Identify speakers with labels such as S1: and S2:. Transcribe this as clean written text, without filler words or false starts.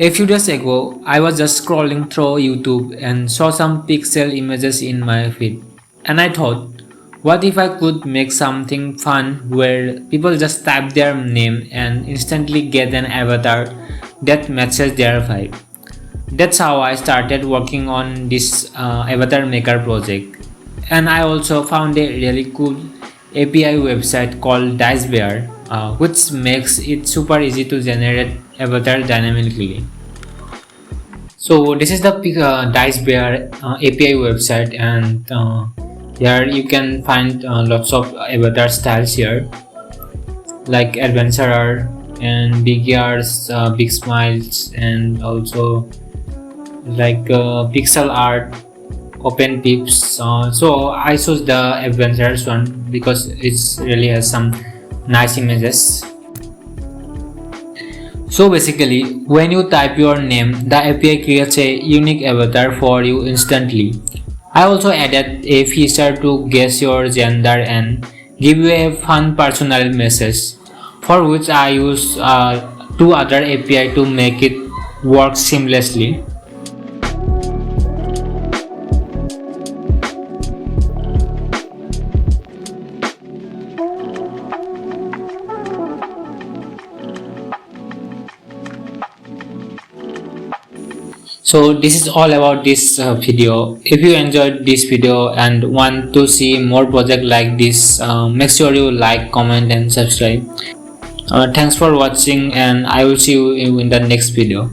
S1: A few days ago, I was just scrolling through YouTube and saw some pixel images in my feed. And I thought, what if I could make something fun where people just type their name and instantly get an avatar that matches their vibe? That's how I started working on this avatar maker project. And I also found a really cool API website called DiceBear, which makes it super easy to generate avatar dynamically. So this is the DiceBear API website, and here you can find lots of avatar styles here, like adventurer and big ears, big smiles, and also like pixel art, open tips. So I chose the adventurous one because it really has some nice images. So basically, when you type your name, the API creates a unique avatar for you instantly. I also added a feature to guess your gender and give you a fun personal message, for which I use two other API to make it work seamlessly. So this is all about this video. If you enjoyed this video and want to see more project like this, make sure you like, comment and subscribe. Thanks for watching, and I will see you in the next video.